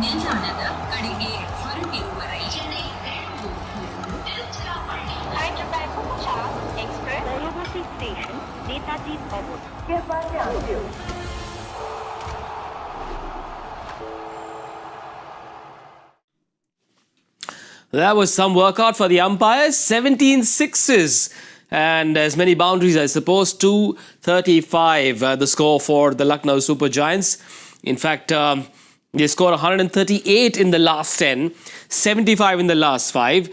ನಿಲ್ದಾಣದ ಕಡೆಗೆ ಹೊರಟಿರುವ ರೈಲಿನ Express Varanasi Station, Netaji Bhavan. That was some workout for the umpires. 17 sixes and as many boundaries, I suppose. 235, the score for the Lucknow Super Giants. In fact, they scored 138 in the last 10, 75 in the last 5.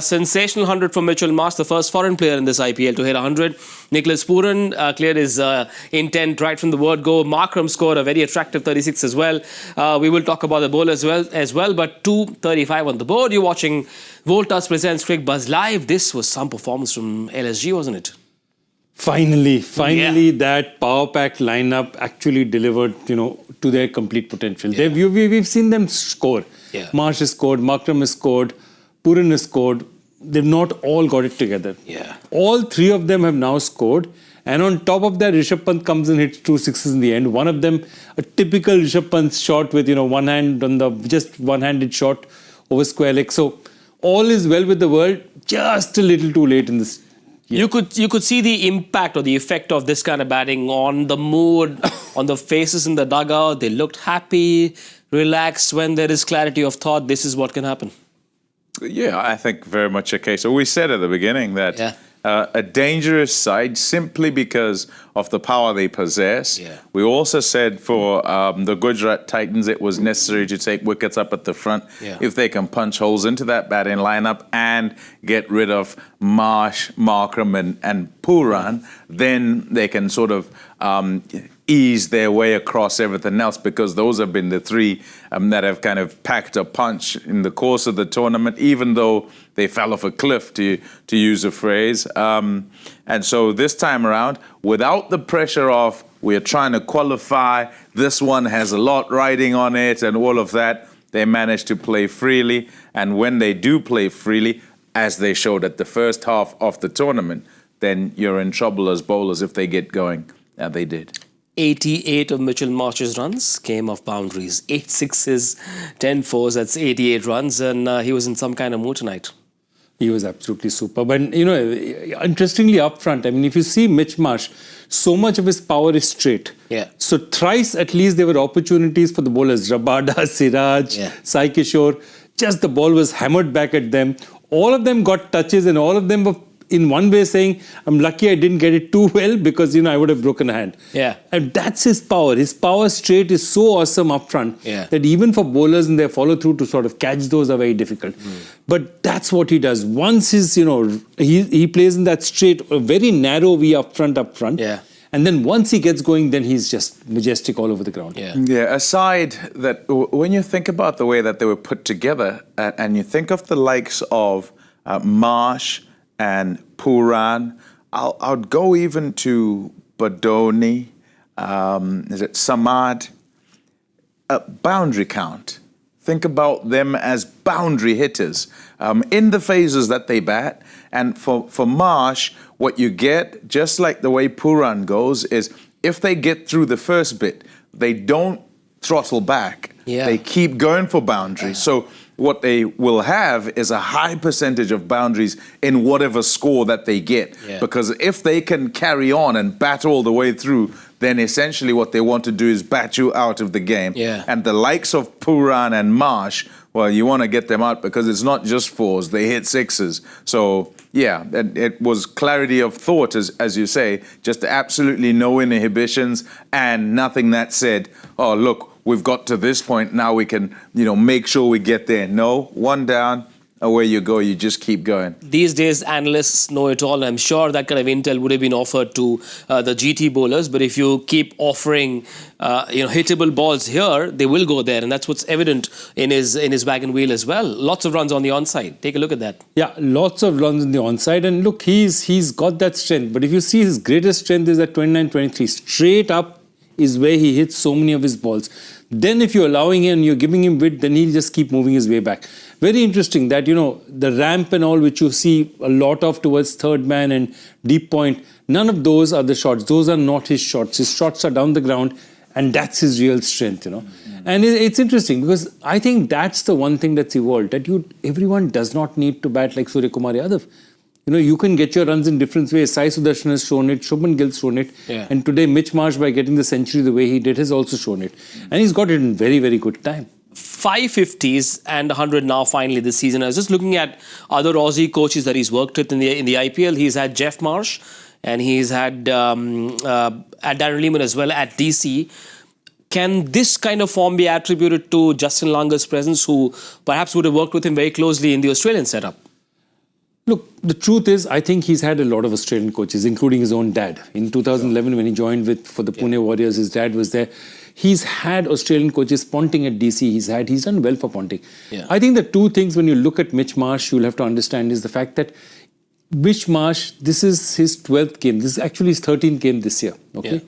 Sensational 100 from Mitchell Marsh, the first foreign player in this IPL to hit 100. Nicholas Pooran cleared his intent right from the word go. Markram scored a very attractive 36 as well. We will talk about the bowl as well, but 235 on the board. You're watching Voltas presents Cricbuzz live. This was some performance from LSG, wasn't it? Finally, that power pack lineup actually delivered, to their complete potential. Yeah. We've seen them score. Yeah. Marsh has scored, Markram has scored, Pooran has scored. They've not all got it together. Yeah. All three of them have now scored. And on top of that, Rishabh Pant comes and hits 2 sixes in the end. One of them, a typical Rishabh Pant shot with, one hand on the, just one-handed shot over square leg. So all is well with the world, just a little too late in this. Yeah. You could see the impact or the effect of this kind of batting on the mood, on the faces in the dugout. They looked happy, relaxed. When there is clarity of thought, this is what can happen. Yeah, I think very much a case. So we said at the beginning that a dangerous side simply because of the power they possess. Yeah. We also said for the Gujarat Titans, it was necessary to take wickets up at the front if they can punch holes into that batting lineup and get rid of Marsh, Markram and Pooran. Then they can sort of ease their way across everything else, because those have been the three that have kind of packed a punch in the course of the tournament, even though they fell off a cliff, to use a phrase. And so this time around, without the pressure of we're trying to qualify, this one has a lot riding on it and all of that, they managed to play freely. And when they do play freely, as they showed at the first half of the tournament, then you're in trouble as bowlers if they get going. And they did. 88 of Mitchell Marsh's runs came off boundaries. 8 sixes, 10 fours, that's 88 runs. And he was in some kind of mood tonight. He was absolutely superb. And, interestingly up front, I mean, if you see Mitch Marsh, so much of his power is straight. Yeah. So thrice at least there were opportunities for the bowlers. Rabada, Siraj, Sai Kishore. Just the ball was hammered back at them. All of them got touches and all of them were in one way saying, I'm lucky I didn't get it too well because, I would have broken a hand. Yeah. And that's his power. His power straight is so awesome up front that even for bowlers in their follow through to sort of catch those are very difficult. But that's what he does. Once his, he plays in that straight, a very narrow V up front. Yeah. And then once he gets going, then he's just majestic all over the ground. Yeah, aside that, when you think about the way that they were put together, and you think of the likes of Marsh and Pooran, I'd go even to Badoni, is it Samad? Boundary count. Think about them as boundary hitters in the phases that they bat. And for Marsh, what you get, just like the way Pooran goes, is if they get through the first bit, they don't throttle back. They keep going for boundaries. So what they will have is a high percentage of boundaries in whatever score that they get. Because if they can carry on and bat all the way through, then essentially what they want to do is bat you out of the game. And the likes of Pooran and Marsh, well, you want to get them out because it's not just fours, they hit sixes. So, yeah, it was clarity of thought, as you say, just absolutely no inhibitions and nothing that said, oh, look, we've got to this point, now we can, make sure we get there. No, one down, away you go, you just keep going. These days, analysts know it all. I'm sure that kind of intel would have been offered to the GT bowlers. But if you keep offering, hittable balls here, they will go there. And that's what's evident in his wagon wheel as well. Lots of runs on the onside. Take a look at that. Yeah, lots of runs on the onside. And look, he's got that strength. But if you see his greatest strength is at 29-23. Straight up is where he hits so many of his balls. Then if you're allowing him and you're giving him width, then he'll just keep moving his way back. Very interesting that, the ramp and all which you see a lot of towards third man and deep point, none of those are the shots. Those are not his shots. His shots are down the ground And that's his real strength, And it's interesting because I think that's the one thing that's evolved, that everyone does not need to bat like Surya Kumar Yadav. You can get your runs in different ways. Sai Sudarshan has shown it, Shubman Gill's shown it. Yeah. And today Mitch Marsh, by getting the century the way he did, has also shown it. And he's got it in very, very good time. 550s and 100 now finally this season. I was just looking at other Aussie coaches that he's worked with in the IPL. He's had Jeff Marsh and he's had Darren Lehman as well at DC. Can this kind of form be attributed to Justin Langer's presence, who perhaps would have worked with him very closely in the Australian setup? Look, the truth is, I think he's had a lot of Australian coaches, including his own dad. In 2011, when he joined for the Pune Warriors, his dad was there. He's had Australian coaches. Ponting at DC, he's done well for Ponting. Yeah. I think the two things when you look at Mitch Marsh, you'll have to understand is the fact that Mitch Marsh, this is his 12th game. This is actually his 13th game this year. Okay,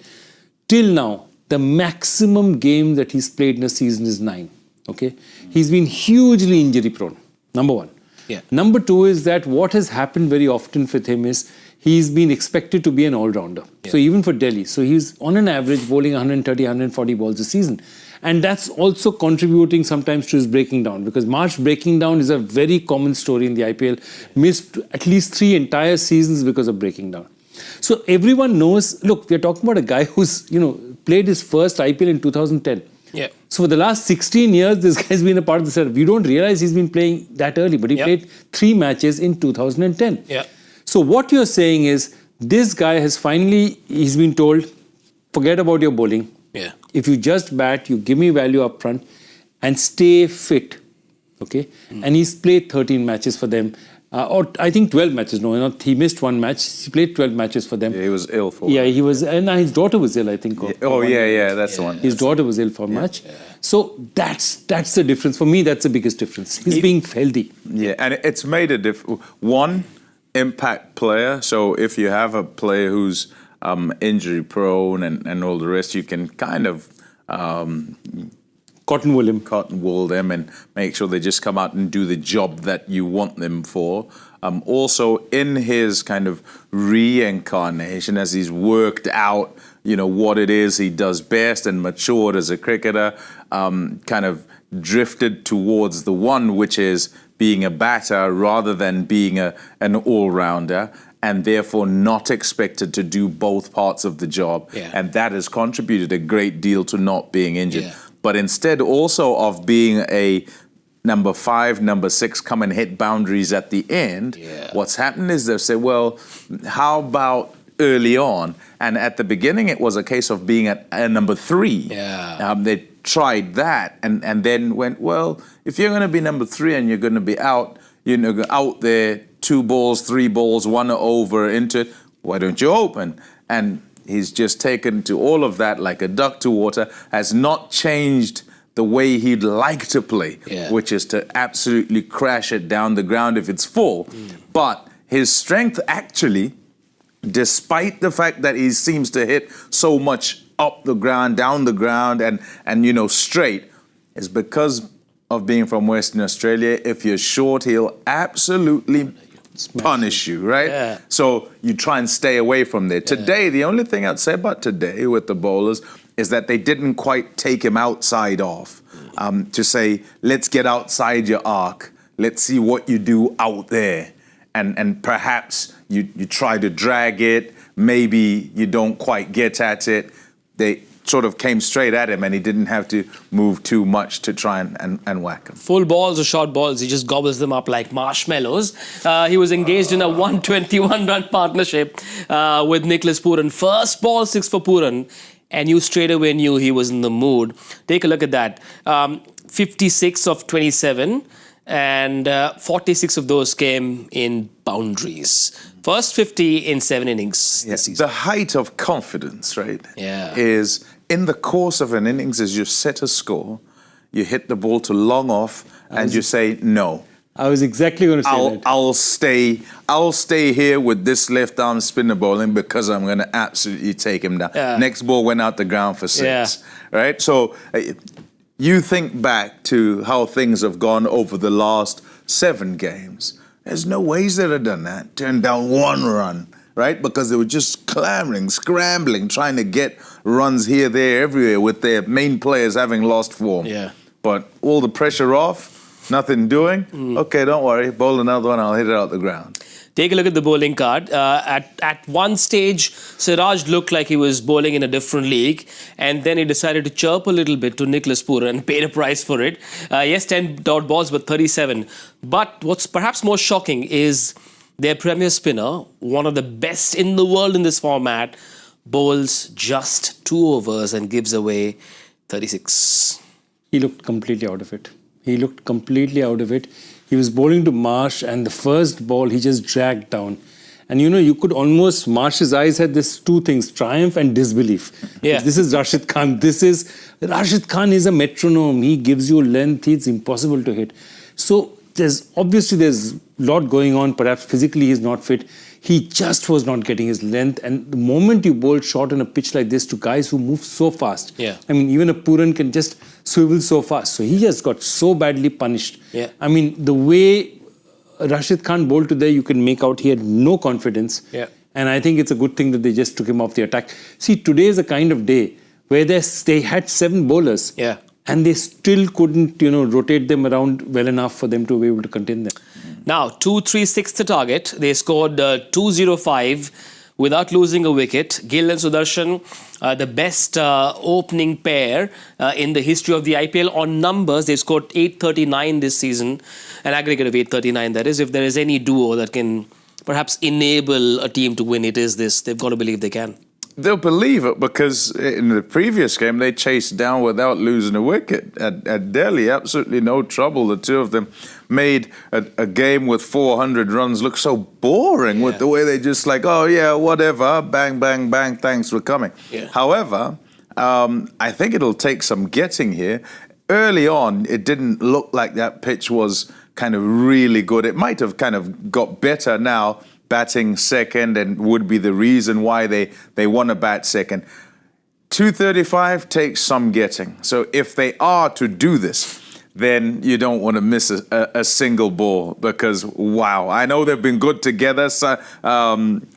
till now, the maximum game that he's played in a season is 9. Okay, he's been hugely injury prone. Number one. Yeah. Number two is that what has happened very often with him is he's been expected to be an all-rounder. Yeah. So even for Delhi, so he's on an average bowling 130, 140 balls a season. And that's also contributing sometimes to his breaking down, because Marsh breaking down is a very common story in the IPL. Missed at least 3 entire seasons because of breaking down. So everyone knows, look, we're talking about a guy who's, played his first IPL in 2010. Yeah. So for the last 16 years, this guy's been a part of the setup. We don't realize he's been playing that early, but he played 3 matches in 2010. Yeah. So what you're saying is, this guy has he's been told, forget about your bowling. Yeah. If you just bat, you give me value up front and stay fit. Okay? And he's played 13 matches for them. Or I think 12 matches. No, he missed 1 match. He played 12 matches for them. Yeah, he was ill for Yeah, he was. And his daughter was ill, I think. that's the one. His daughter was ill for a match. So that's the difference. For me, that's the biggest difference. He's being healthy. Yeah, and it's made a difference. One, impact player. So if you have a player who's injury prone and all the rest, you can kind of Cotton wool them and make sure they just come out and do the job that you want them for. Also, in his kind of reincarnation, as he's worked out, what it is he does best and matured as a cricketer, kind of drifted towards the one which is being a batter rather than being an all-rounder, and therefore not expected to do both parts of the job. Yeah. And that has contributed a great deal to not being injured. Yeah. But instead also of being a number 5, number 6, come and hit boundaries at the end, what's happened is they've said, well, how about early on? And at the beginning, it was a case of being at number 3. Yeah. They tried that and then went, well, if you're going to be number 3 and you're going to be out, out there, 2 balls, 3 balls, 1 over into it, why don't you open? And he's just taken to all of that like a duck to water, has not changed the way he'd like to play, which is to absolutely crash it down the ground if it's full. But his strength actually, despite the fact that he seems to hit so much up the ground, down the ground, and straight, is because of being from Western Australia. If you're short, he'll absolutely punish you, right? Yeah. So you try and stay away from there. Today, the only thing I'd say about today with the bowlers is that they didn't quite take him outside off to say, let's get outside your arc. Let's see what you do out there. And perhaps you try to drag it. Maybe you don't quite get at it. They sort of came straight at him and he didn't have to move too much to try and whack him. Full balls or short balls, he just gobbles them up like marshmallows. He was engaged in a 121-run partnership with Nicholas Pooran. First ball 6 for Pooran, and you straight away knew he was in the mood. Take a look at that. 56 of 27, and 46 of those came in boundaries. First 50 in 7 innings this season. The height of confidence, right, Yeah. is in the course of an innings is you set a score, you hit the ball to long off, and you say, no. I was exactly going to say that. I'll stay here with this left arm spinner bowling because I'm going to absolutely take him down. Yeah. Next ball went out the ground for 6, right? So you think back to how things have gone over the last 7 games. There's no ways they'd have done that. Turned down 1 run, right? Because they were just clamoring, scrambling, trying to get runs here, there, everywhere with their main players having lost form. Yeah. But all the pressure off, nothing doing. Okay, don't worry, bowl another one, I'll hit it out the ground. Take a look at the bowling card. At one stage, Siraj looked like he was bowling in a different league, and then he decided to chirp a little bit to Nicholas Pooran and paid a price for it. Yes, 10 dot balls, but 37. But what's perhaps more shocking is their premier spinner, one of the best in the world in this format, bowls just 2 overs and gives away 36. He looked completely out of it. He looked completely out of it. He was bowling to Marsh, and the first ball he just dragged down. And you could almost, Marsh's eyes had this 2 things, triumph and disbelief. Yeah. This is Rashid Khan. Rashid Khan is a metronome. He gives you length. It's impossible to hit. So there's a lot going on. Perhaps physically he's not fit. He just was not getting his length. And the moment you bowl short on a pitch like this to guys who move so fast, Yeah. I mean, even a Pooran can just swivel so fast. So he just got so badly punished. Yeah. I mean, the way Rashid Khan bowled to there, you can make out he had no confidence. Yeah. And I think it's a good thing that they just took him off the attack. See, today is a kind of day where they had 7 bowlers. Yeah. And they still couldn't, rotate them around well enough for them to be able to contain them. Now, 236 the target. They scored 205 without losing a wicket. Gill and Sudarshan, the best opening pair in the history of the IPL. On numbers, they scored 839 this season, an aggregate of 839. That is, if there is any duo that can perhaps enable a team to win, it is this. They've got to believe they can. They'll believe it because in the previous game they chased down without losing a wicket at Delhi. Absolutely no trouble. The two of them made a game with 400 runs look so boring with the way they just like, oh yeah, whatever, bang, bang, bang, thanks for coming. Yeah. However, I think it'll take some getting here. Early on, it didn't look like that pitch was kind of really good. It might have kind of got better now, batting second, and would be the reason why they want to bat second. 235 takes some getting. So if they are to do this, then you don't want to miss a single ball because, wow, I know they've been good together,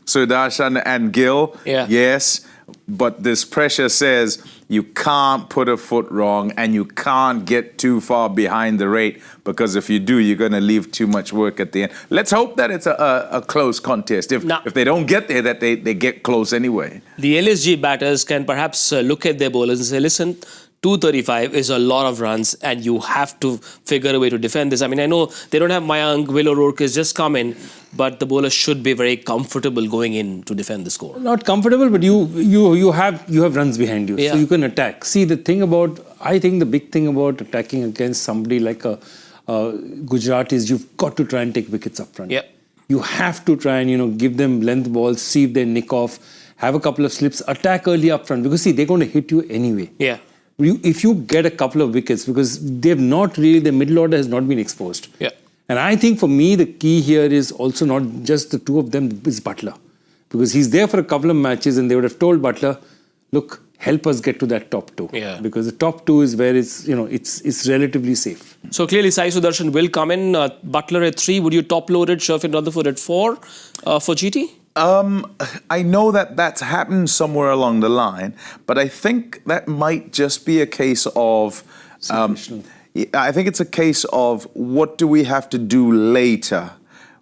Sudarshan and Gill, yes, but this pressure says you can't put a foot wrong and you can't get too far behind the rate because if you do, you're going to leave too much work at the end. Let's hope that it's a close contest. If they don't get there, that they get close anyway. The LSG batters can perhaps look at their bowlers and say, listen, 235 is a lot of runs and you have to figure a way to defend this. I mean, I know they don't have Mayank, Will O'Rourke has just come in, but the bowlers should be very comfortable going in to defend the score. Not comfortable, but you have runs behind you, so you can attack. See, I think the big thing about attacking against somebody like a Gujarat is you've got to try and take wickets up front. Yep. You have to try and give them length balls, see if they nick off, have a couple of slips, attack early up front because see they're going to hit you anyway. Yeah. If you get a couple of wickets, because the middle order has not been exposed. Yeah. And I think for me, the key here is also not just the two of them, it's Butler. Because he's there for a couple of matches and they would have told Butler, look, help us get to that top 2. Yeah. Because the top 2 is where it's relatively safe. So clearly Sai Sudarshan will come in. Butler at 3. Would you top load it? Sherfin Rutherford at 4 for GT? I know that's happened somewhere along the line, but I think that might just be a case of... I think it's a case of what do we have to do later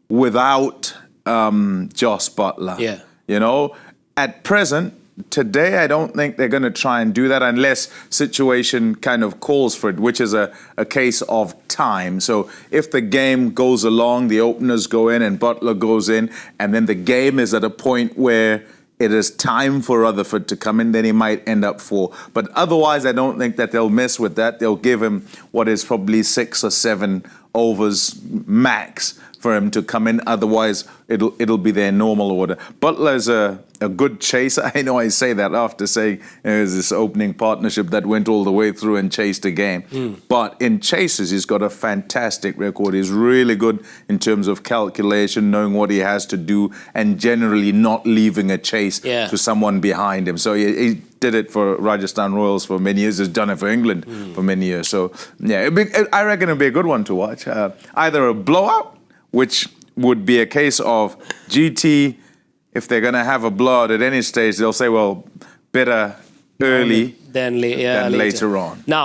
without Jos Buttler. Yeah. At present, today, I don't think they're going to try and do that unless situation kind of calls for it, which is a case of time. So if the game goes along, the openers go in and Butler goes in, and then the game is at a point where it is time for Rutherford to come in, then he might end up 4. But otherwise, I don't think that they'll mess with that. They'll give him what is probably 6 or 7 overs max for him to come in. Otherwise, it'll be their normal order. Butler's a good chaser. I know I say that after saying there's this opening partnership that went all the way through and chased a game. But in chases, he's got a fantastic record. He's really good in terms of calculation, knowing what he has to do, and generally not leaving a chase to someone behind him. So he did it for Rajasthan Royals for many years. He's done it for England for many years. So, yeah, I reckon it'll be a good one to watch. Either a blowout, which would be a case of GT, if they're going to have a blowout at any stage, they'll say, well, better early than later on. Now,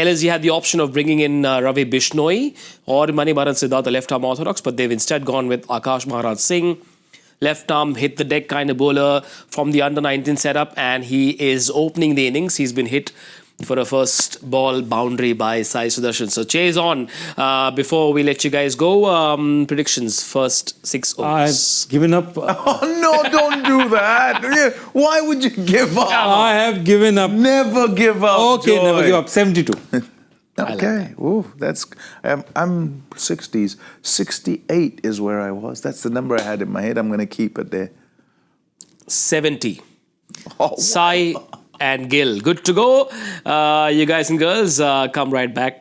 LSG had the option of bringing in Ravi Bishnoi or Manibaran Siddharth, the left-arm orthodox, but they've instead gone with Akash Maharaj Singh, left-arm, hit-the-deck kind of bowler from the under-19 setup, and he is opening the innings. He's been hit for a first ball boundary by Sai Sudarshan. So chase on. Before we let you guys go, predictions, first 6 overs. I've given up. Oh, no, don't do that. Why would you give up? I have given up. Never give up. Okay, Joy. never give up. 72. Okay. Ooh, that's. I'm 60s. 68 is where I was. That's the number I had in my head. I'm going to keep it there. 70. Oh, Sai and Gill. Good to go. You guys and girls come right back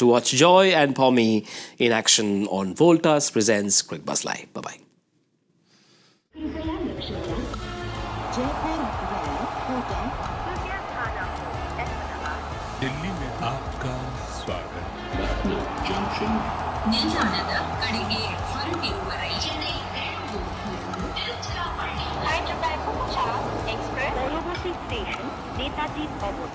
to watch Joy and Pommie in action on Voltas presents Cricbuzz Live. Bye-bye. Delhi में आपका स्वागत ನಿಲ್ದಾಣದ ಕಡೆಗೆ ಹೊರಟಿರುವ ರೈಲನೆ Hyderabad Gujarat Express Varanasi Station Netaji Bhavan.